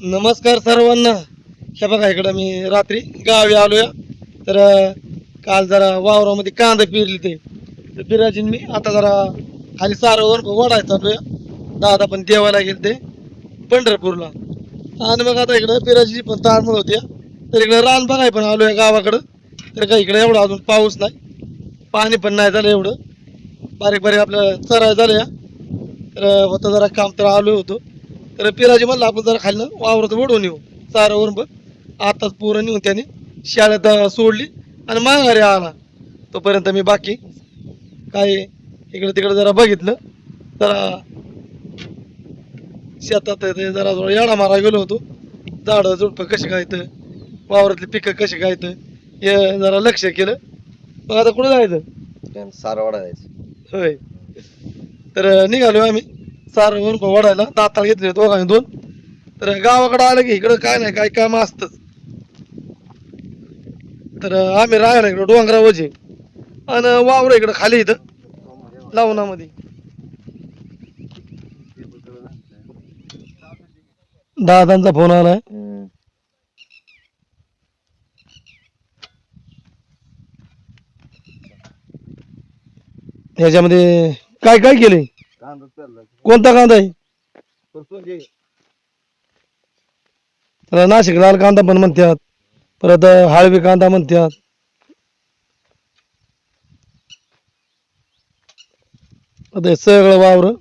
नमस्कार सर्वांना. हे बघा इकडं मी रात्री गावी आलोय. तर काल जरा वावरामध्ये कांदा पेरली ते तर पेरायची मी आता जरा खाली सारावर वडायचा चालूया. दादा पण देवाला गेले ते पंढरपूरला. आणि मग आता इकडं पेराची पण तारमळ होती. तर इकडे रान बघाय पण आलोय गावाकडं. तर काय इकडे एवढा अजून पाऊस नाही, पाणी पण नाही झालं एवढं. बारीक बारीक आपलं चराय झालं या. तर होतं जरा काम तर आलो होतो. तर पिराजी म्हणलं आपण जरा खाल्लं वावरात ओढून येऊ चारावरून बघ. आताच पोरं नेऊन त्याने शाळेत सोडली आणि माघारी आला. तोपर्यंत मी बाकी काय इकडे तिकडे जरा बघितलं. जरा शेतात ते जरा थोडा येडा मारा गेलो होतो. झाडं झुडपं कशी काय तर वावरातली पिकं कशी काय तर हे जरा लक्ष केलं. मग आता कुठं जायचं? सारवाडा जायचं. होय. तर निघालो आम्ही सारवरून वडायला. दाताळ घेतले दोघांनी दोन. तर गावाकडे आलं की इकडं काय नाही काय काम असतंच. तर आम्ही राहायला इकडं डोंगरावरचे आणि वावर इकडं खाली इथं लावणामध्ये. दादांचा फोन आलाय. ह्याच्यामध्ये काय काय केलंय? कांदा पेरला. कोणता कांदा आहे? त्याला नाशिक लाल कांदा पण म्हणतात, परत हळवी कांदा म्हणतात. आता हे सगळं वावर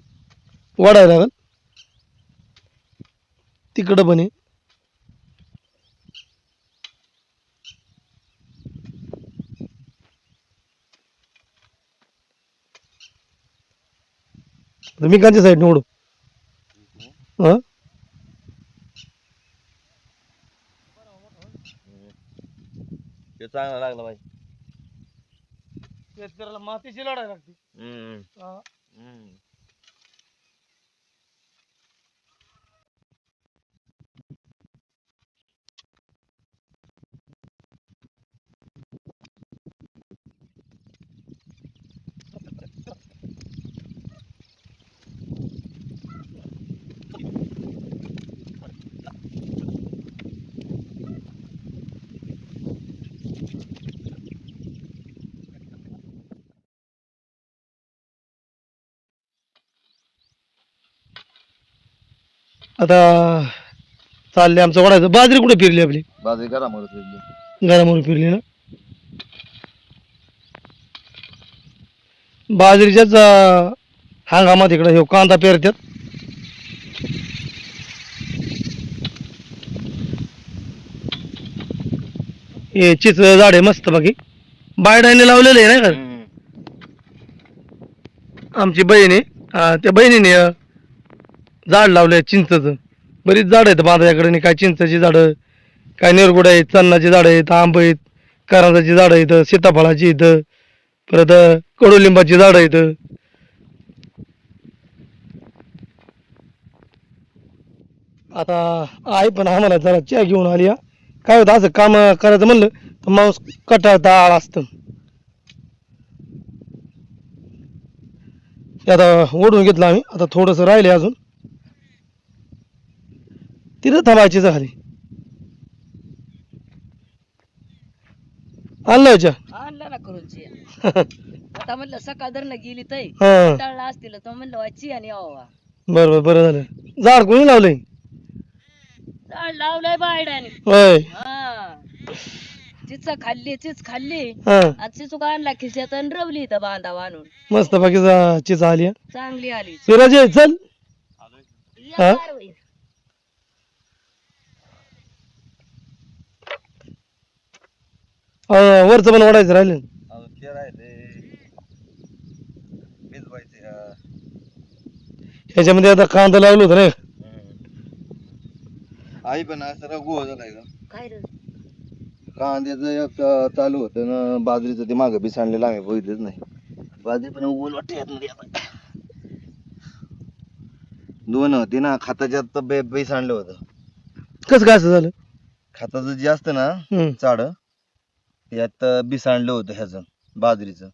वाढायला लागल तिकडं पण आहे. आता मी कांच्या साईड निवडू हा. ते चांगला लागला पाहिजे. शेतकऱ्याला मातीची लढाई लागते. आता चालले आमचं वाढायचं. बाजरी कुठे फिरली आपली? बाजरी घरामध्ये घरामोर फिरली ना. बाजरीच्याच हंगामात इकडं हे कांदा पेरतात. हे चिच झाड आहे मस्त बाकी बायडाने लावलेलं आहे नाही का. आमची बहीण आहे त्या बहिणीने झाड लावलंय चिंचचं. बरीच झाड आहेत माझ्याकडे. काय चिंचची झाडं, काय निरगुड आहेत, चन्नाची झाडं आहेत, आंब आहेत, करंजाची झाडं आहेत, सीताफळाची इथं, परत कडुलिंबाची झाडं आहेत. आता आई पण आम्हाला जरा चहा घेऊन आली हा. काय होतं असं काम करायचं म्हणलं तर माणूस कटाळता आळ असतं. ते आता ओढून घेतलं आम्ही. आता थोडंसं राहिले अजून. तिथं थांबायची खाली. आणलं चहा. आणला ना करूनची. आता म्हणलं सकाळ धरणं गेली तय हा टाळला असतील तर म्हणलं वाची आणि यावा. बरं बरं झालं. झाड कोणी लावलंय? झाड लावलंय बायडाने. होय. हा चिच खाल्ली, चिच खाल्ली हा आणि चिचूक आणला खिशात आणि रवली इथं बांधा आणून. मस्त बाकी चिच आली हा. चांगली आली. शिराज ये, चल. या हा? बारवई. वरचं पण वाढायचं राहिलं. ते राहिले भिजवायचे. ह्याच्यामध्ये आता कांदा लावलं होतं ना. आई पण असं गोळ झालाय का काय रे कांद्याचं एक चालू होतं ना, बाजरीचं ते मागं बी सांडलेलं आम्ही बघितलंच नाही. बाजरी पण उगवून वाटते यातमध्ये आता. दोन होती ना खताच्या तर बी सांडलं होतं. कसं काय असं झालं? खताचं जे असतं ना चाड यात बी सांडलं होतं ह्याचं बाजरीचं.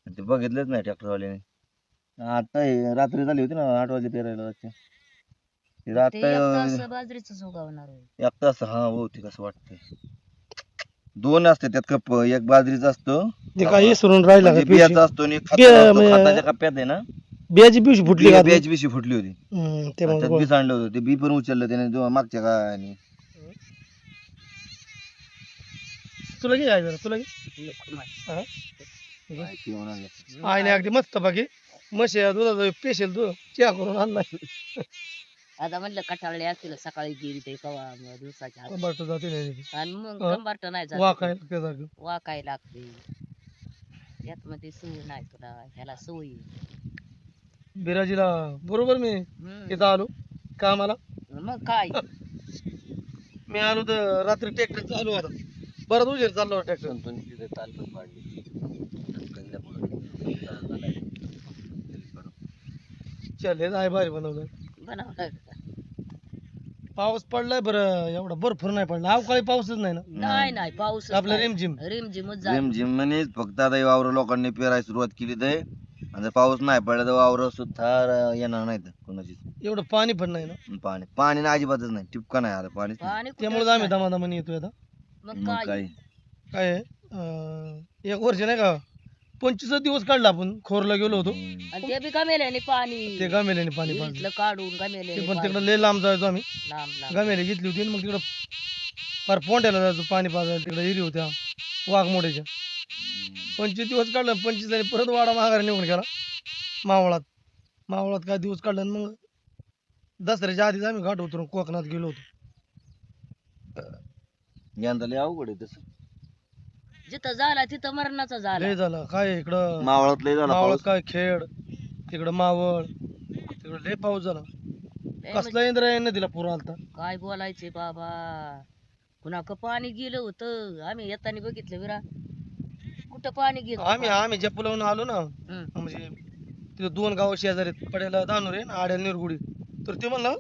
ते बघितलंच नाही ट्रॅक्टरवाल्याने. आता हे रात्री झाली होती ना 8 वाजे पेरायला. तिला ते एक तास आता बाजरीच उगवणार होय. एक तास हा होती कसं वाटतंय. दोन असते त्यात कप, एक बाजरीचा असतो ते काय इसरून राहिला का म्हणजे पिवशी? बियाचा असतो आणि बिया खताचा असतो. म्हणजे खताच्या कप्प्यात आहे ना बियाची पिवशी फुटली का बियाची पिशी फुटली होती. ते आणि मग त्यात बी सांडलं होतं. ते बी पण उचललं त्याने मागच्या काय आणि तुला घे आहे जरा तुला घे हा? माहिती होणार. आईने अगदी मस्त बाकी म्हशी दुधाचं पेशल दूध चहा करून आणलाय. आता म्हणलं कटाळले असतील सकाळी गेली ते कवा दिवसाच्या आत. कंबारटं जाते नाही आणि मग हा? कंबारट नाही जात वाकाय लागते जागं. वाकाय लागते यात मध्ये सवय नाही तुला ह्याला सवय बिराजीला बरोबर मी इथं आलो कामाला. मग काय मी आलो तर रात्री ट्रॅक्टर चालू होता. बराच उशीर चाललो ट्रॅक्टर. चल हे आहे भारी बनवलं. बनवलं पाऊस पडलाय बरं एवढा भरपूर नाही पडला. अवकाळी पाऊसच नाही ना नाही नाही पाऊस आपलं रिमझिम. रिमझिमच जिम म्हणे फक्त आता वावर लोकांनी पेरायला सुरुवात केली तर आणि जर पाऊस नाही पडला तर वावर सुद्धा येणार नाहीत कोणाची. एवढं पाणी पण नाही ना पाणी पाणी ना अजिबातच नाही. टिपका नाही आला पाणी. पाणी त्यामुळे आम्ही दमादमाने येतोय आता. मग मग काय काय काय आहे, एक वर्ष नाही का 25 दिवस काढला आपण खोरला गेलो होतो. आणि ते बी गमेल्याने पाणी ते गामेल्याने पाणी पाजलं. विहिरीतलं काढून ते गमेल्याने पण पाणी. तिकडं लय लांब जायचो आम्ही. लांब लांब गामेले घेतली होती आणि मग तिकडं फार पोंट्याला जायचो पाणी पाजायला. तिकडे हिरी होत्या वाघमोड्याच्या. 25 दिवस काढलं. 25 परत वाडा माघारी निघून गेला मावळात. मावळात काय दिवस काढलं आणि मग दसऱ्याच्या आधीच आम्ही घाट उतरून कोकणात गेलो होतो. यंदा लय अवघड आहे तसं. जिथं झाला तिथं मरणाचा झाला लय झालं काय इकडं मावळात लय झाला मावळात पाऊस. काय खेड तिकडं मावळ तिकडं लय पाऊस झाला. लय कसला इंद्रायणी नदीला पूर आलता. काय बोलायचे बाबा कुणा पाणी गेलं होतं आम्ही येताना बघितलं विरा कुठं पाणी गेलं आम्ही आम्ही ज्या पुलावून आलो ना हम्म. म्हणजे तिथे 2 गाव शेजारी आहेत. पड्याला दानोर आहे आड्या निरगुडी. तर ते म्हणलं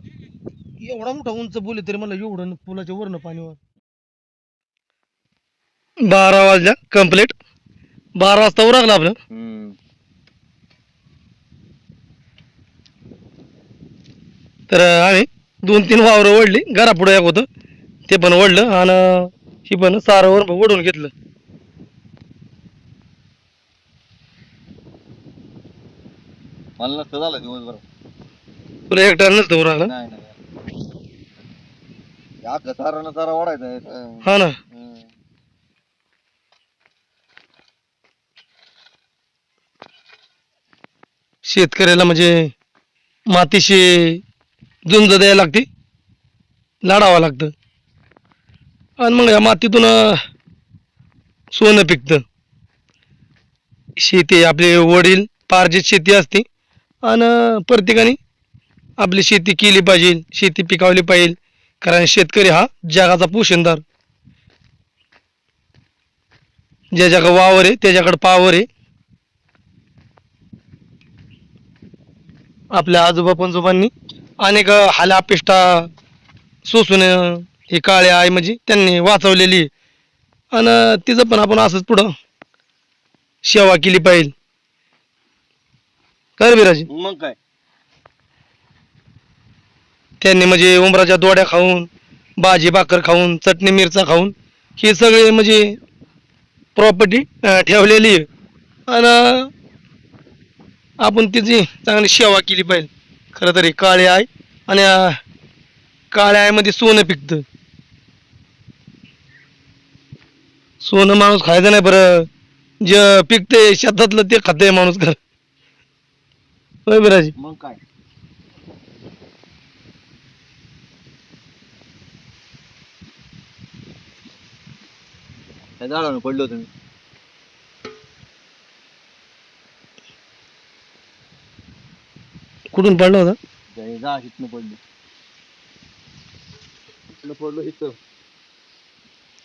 एवढा मोठा उंच पूल आहे तरी म्हणलं एवढं पुलाच्या वरनं पाणीवर. 12 वाजल्या कम्प्लीट. 12 वाजता उरकलं आपलं. हम्म. तर आम्ही 2-3 वावरं ओढली. घरापुढं एक होतं ते पण ओढलं आणि ही पण सारावर ओढून घेतलं. मला नसतं झालं दिवसभर. तुला एकटा नसतं उरकलं. नाही नाही अख्खा सारा सारा ओढायचा. हा ना. शेतकऱ्याला म्हणजे मातीशी झुंज द्यायला लागते, लाडावं लागतं आणि मग या मातीतून सोनं पिकतं. शेती आपले वडील पार्जित शेती असते आणि प्रत्येकाने आपली शेती केली पाहिजे, शेती पिकवली पाहिजे. कारण शेतकरी हा जगाचा पोशिंदार. ज्याच्याकडे वावर आहे त्याच्याकडे पावर आहे. आपल्या आजोबा पंजोबांनी अनेक हाल अपेष्टा सोसून ही काळी आई म्हणजे त्यांनी वाचवलेली आहे. आणि तिचं पण आपण असंच पुढं सेवा केली पाहिजे. कर बिराजी. मग काय त्यांनी म्हणजे उंबराच्या दोड्या खाऊन भाजी भाकर खाऊन चटणी मिरचा खाऊन हे सगळे म्हणजे प्रॉपर्टी ठेवलेली आहे आणि आपण तिची चांगली सेवा केली पाहिजे. खरं तरी काळे आहे आणि काळ्या आईमध्ये सोनं पिकतं. सोनं माणूस खायचं नाही बरं, जे पिकते शेतातलं ते खाते माणूस. खरं होय बिराजी. मग काय त्या झाडावर पडलो तुम्ही. कुठून पडला होता? झाड इथनं पडलो. इथनं पडलो इथं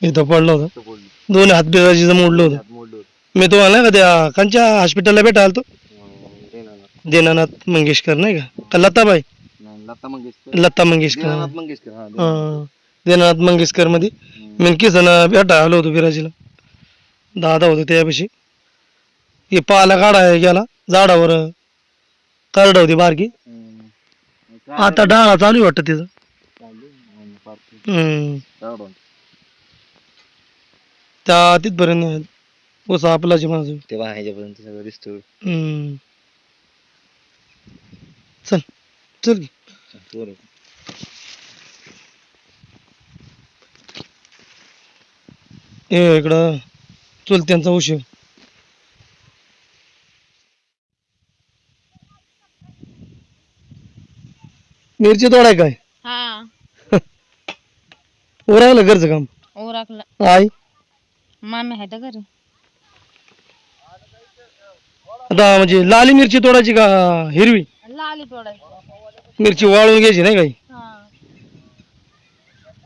इथं पडला होता. इथं पडलो. दोन हात बिराजीचं मोडलं होतं. हात मोडलो. मी तुम्हाला नाही का त्या कांच्या हॉस्पिटलला भेटायला आलतो. दीनानाथ मंगेशकर नाही का लताबाई लता मंगेशकर. लता मंगेशकर. दीनानाथ मंगेशकर. हा हा, दीनानाथ मंगेशकर मध्ये मी किसन भेटायला आलो होतो बिराजीला. दादा होतो त्यापाशी. हे पाला काढाय गेला झाडावर करड होती बारकी. आता डाळा चालू आहे वाटतं तिचं. त्या तिथपर्यंत पोसा आपलाची माझं. तेव्हा ह्याच्यापर्यंत सगळं दिसतो. चल चल की. ए इकडं चुलत्यांचा उशीर. मिरची तोडाय काय हा उरकलं घरचं काम. ओरखलं आई मामी आहे तर घरी. आता म्हणजे लाली मिरची तोडायची का हिरवी लाली तोडायची. मिरची वाळून घ्यायची नाही काही. हा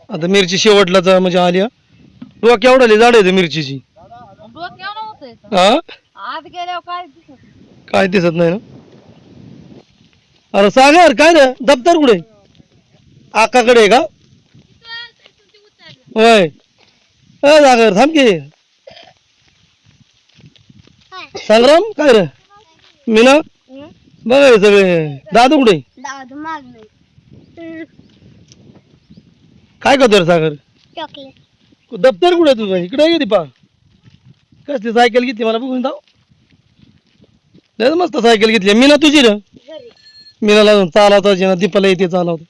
आता मिरची शेवटलाच म्हणजे आली हा. डोक्या एवढाली झाड आहे मिरचीची. डोक्यावर होतंय हा आत गेल्यावर काय दिसत. काय दिसत नाही ना. अरे सागर काय रे दप्तर कुठे आकाकडे आहे का होय सागर थांब की. संग्राम काय रे मीना बघा हे सगळे दादू कुठे काय करतो रे सागर दप्तर कुठे तुझं इकडे गेली पा कसली सायकल घेतली मला बघून जाऊ लय मस्त सायकल घेतली मीना तुझी रे मीनाला चालवता दीपाला येते चालवता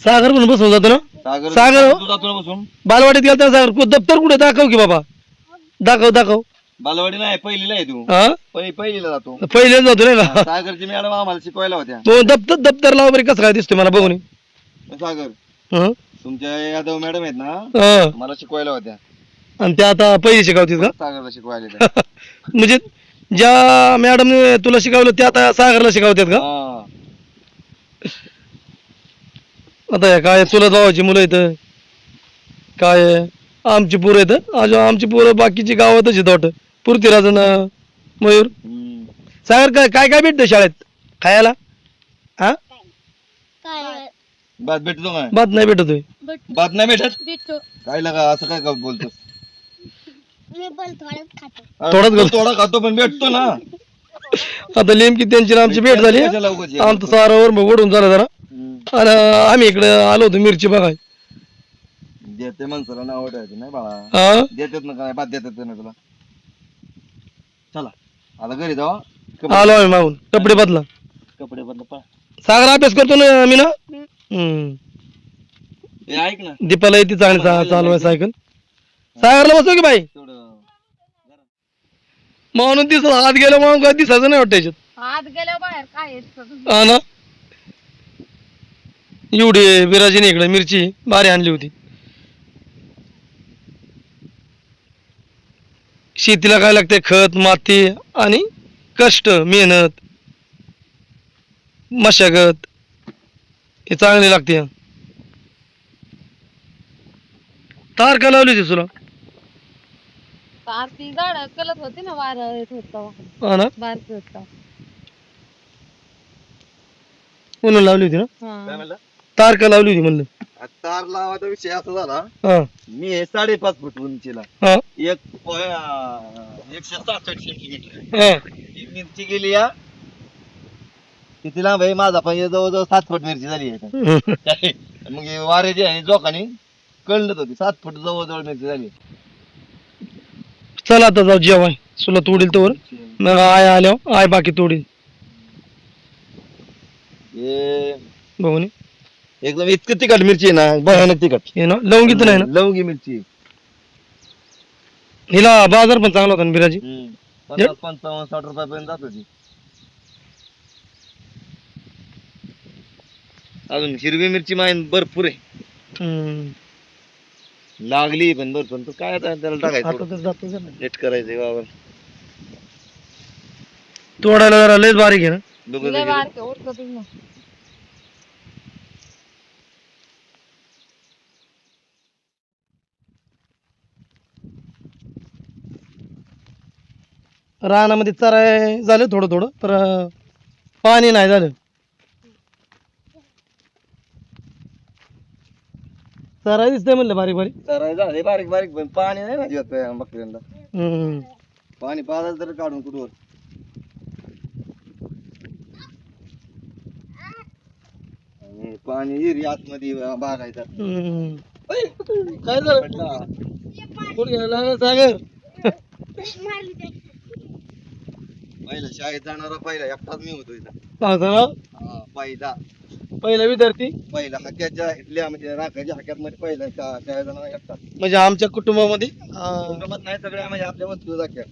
सागर पण बसवून जातो ना सागर बसून बालवाडीत गेलता सागर दप्तर कुठे दाखव की बाबा दाखव दाखव बालवाडी नाही पहिलीला आहे तू. हा पहिलीला जातो. पहिले जातो नाही ना सागरची मॅडम आम्हाला शिकवायला होत्या. तो दप्तर लावा बरे कसं काय दिसतोय मला बघून सागर हं? तुमच्या यादव मॅडम आहेत ना हं. मला शिकवायला होत्या. आणि त्या आता पहिले शिकवतील का सागरला शिकवायला त्या. म्हणजे ज्या मॅडमने तुला शिकवलं त्या आता सागरला शिकवतात का हा. आता हे काय चुलत भावाची मुलं इथं काय आमची पोरं येतं अजून आमची पोरं बाकीची गावातच येत वाटतं पृथ्वीराजन मयूर हम्म. सागर काय काय काय भेटतं शाळेत खायला हा भात भेटतो काय? भात नाही भेटतोय भात नाही भेटत भेटतो. काय लागा असं काय बोलतोस? थोडाच गं. थोडा खातो पण भेटतो ना. आता नेमकी त्यांची आणि आमची भेट झाली कशाला उगाच हे आमचं सारावर मग ओढून झालं जरा हम्म. आणि आम्ही इकडे आलो होतो मिरची बघाय देते माणसाला नाव ठेवायचं नाही बाळा. हा देतात ना काय भात देतात ना तुला. चला आता घरी जावा. आलो आम्ही मागून कपडे बदला कपडे बदला. सागर अभ्यास करतो ना मी ना हे ऐक ना दीपाला येते चांगली चालवाय सायकल सागरला बसव की बाई थोडं म्हणून दिसत हात गेला म्हणून काय दिसायचं नाही वाटतं याच्यात आत गेल्यावर बाहेर काय येत. हा ना एवढी विराजीने इकडे मिरची भारी आणली होती शेतीला काय लागते खत माती आणि कष्ट मेहनत मशागत हे चांगली लागते तार का लावली होती तुला ती गाड कलत होती ना वारं येत होता हा ना बारक होता. म्हणून लावली होती ना काय म्हणलं? तार का लावली होती म्हणलं तार लावायचा विषय असा झाला हा मी हे 5.5 फूट उंचीला हा 166 सेंटीमीटर हा ही मिरची गेली या किती लांब आहे माझा पण हे जवळजवळ 7 फूट मिरची झाली आहे. मग हे वाऱ्याची आणि जोकाने कळत होती 7 फूट जवळजवळ मिरची झाली. चला आता जाऊ जेवाय तुला तोडील तोवर मग आय आल्यावर आय बाकी तोडील हे बघून एकदम इतकं तिखट मिरची आहे ना भयानक तिखट. हे ना लवंगी तर नाही ना लवंगी मिरची हिला बाजार पण चांगला होता ना बिराजी 50, 55, 60 रुपयापर्यंत जात होती. अजून हिरवी मिरची माहीन भरपूर आहे लागली पण भरपूर तर काय आता त्याला टाकायचं आता तर जातो जरा. नीट करायचं वावर. तोडायला जरा लयच बारीक आहे ना बघू लय दे. बारके उठकतच ना. रानामध्ये चराय झालं थोडं थोडं तर पाणी नाही झालं चराय दिसतंय म्हणलं बारीक बारीक करायचं झाले बारीक बारीक पण पाणी नाही ना जीवात बकऱ्यांना. हम्म. पाणी पाजायचं तर काढून कुठवर. आणि एरी आतमध्ये बागायचा काय झालं कोण घ्यायला लागला सागर पहिला शाळेत जाणारा पहिला एकटाच मी होतो इथं असं ना? पहिला विद्यार्थी पहिला हाक्याच्या इथल्या म्हणजे राखाच्या हाक्यात मध्ये पहिला शाळेत जाणारा एकटाच म्हणजे आमच्या कुटुंबामध्ये कुटुंबात नाही सगळ्या म्हणजे आपल्या वस्तू जाक्या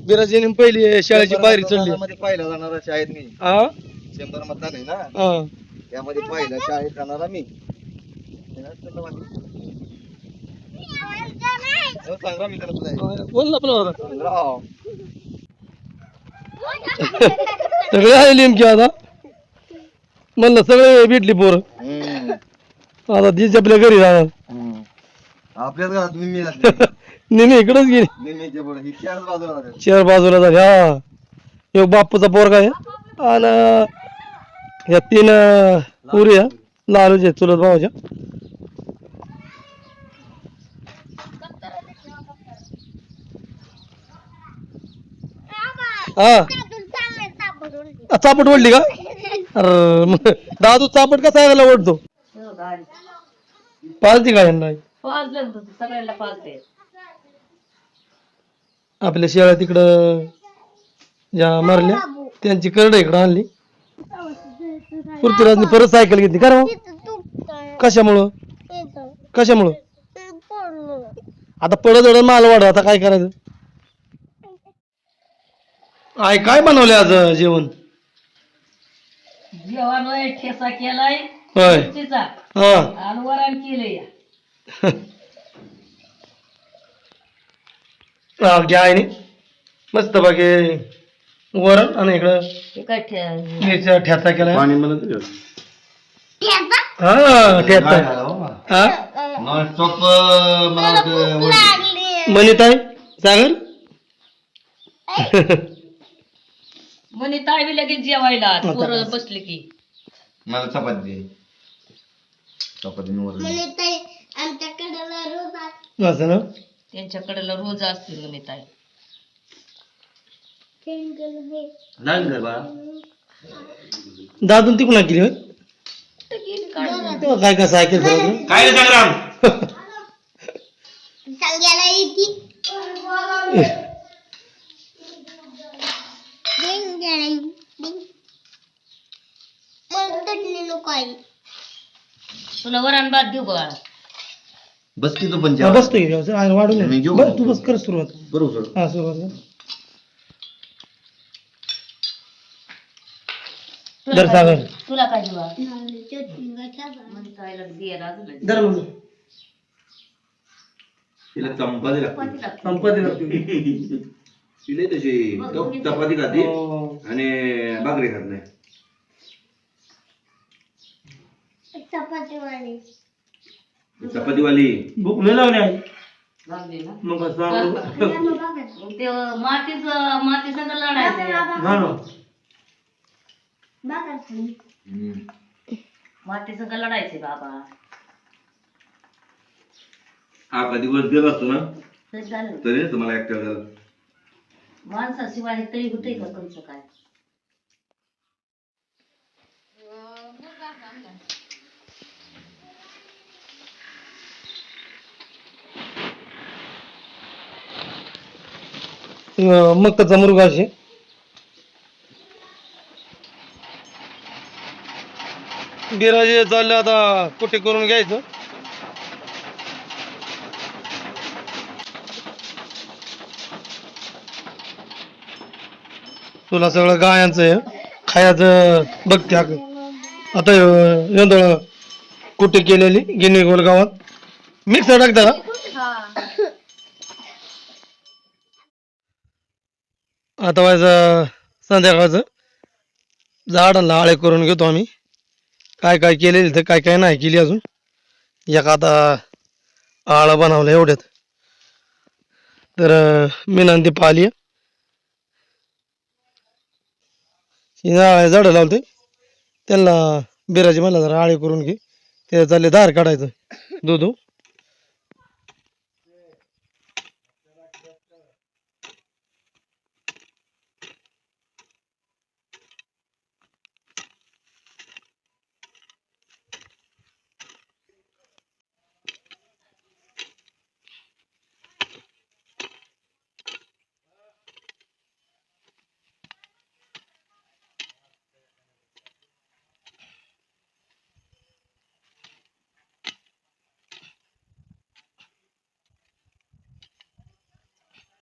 बिराजीने पहिली शाळेची पायरी चढली मध्ये पहिला जाणारा शाळेत मी हा 100 मतदान आहे ना हा त्यामध्ये पहिला शाळेत जाणारा मी सांगा मी त्याला बोल ना आपला राव. सगळे आले नेमकी आता म्हणलं सगळे भेटली पोरं हम्म. आता तीच आपल्या घरी जाणार हम्म. आपल्याच घरात निम्मी असते नेहमी इकडेच गेली निम्मीच्या पुढे ही चार बाजूला राहते. शहर बाजूला झाली हा एक बापूचा पोरगा आहे आणि या 3 पुरी आहे लालूचे चुलत भावाच्या हा चापट ओढली का अरे मग दादू चापट का सांगायला ओढतो पालती का यांना सगळ्यांना पालते आपल्या शेळ्या तिकडं ज्या मारल्या त्यांची करड इकडं आणली पृथ्वीराजने परत सायकल घेतली का रे भाऊ? कशामुळं कशामुळं आता पडत माल वाढ आता काय करायचं आय काय बनवले आज जेवण जेवण होय, ठेसा केलाय होय मिरचीचा हा आणि वरण केलंय घ्या आहे मस्त बाकी वरण आणि इकडं हे काय मिरच्या ठ्याचा केला पाणी म्हणत हा ठ्याचा हा नॉनस्टॉप मला वाटतं मनीताई सागर म्हणे ताई बी लगेच जेवायला आता पोरं बस. बसले की मला चपाती दे चपाती असं ना त्यांच्याकडे रोज असते म्हणे ताई दादून तिकडून केली होय तेव्हा काय काय सायकल फिरवलं काय संग्राम तुला वरण भात देऊ का बस की तू पण हा, बसतो की वाढून मी घेऊ बस तू बस कर सुरुवात बरोबर हा सुरुवात कर. तुला दर काय सागर देऊ? तुला काय देऊ म्हणे ताईला दे अजून दर मग तिला चंपाती लागते चपाती लागते. संपत्ती लागते. तिला तशी चपाती खाते हो. आणि भाकरी खात नाही चपातीवाली भूक लय लागली आहे. लागली ना मग असं सांगू. मग ते माती संग लढायचं हा ना. माती संग लढायचे बाबा हा कधी दिवस गेला असतो ना तेच झालं तरी तुम्हाला ऍक्टिव्ह झालं माणसाशिवाय तरी होते का तुमचं काय मग त्याचा मुरगाशी बिराजे चालले आता कुठे करून घ्यायचं तुला सगळं गायांचं आहे खायचं बघते आता यंत्र कुठे केलेली गिनी गोल गावात मिक्सर टाकता का आता व्हायचं संध्याकाळचं झाडांना आळे करून घेतो आम्ही काय काय केलेली तर काय काय नाही केली अजून एक आता आळं बनवलं एवढ्यात तर मी नंदी पाहिली झाडं लावते त्यांना बिराजी मला जरा आळे करून घे ते चालले धार काढायचं दूध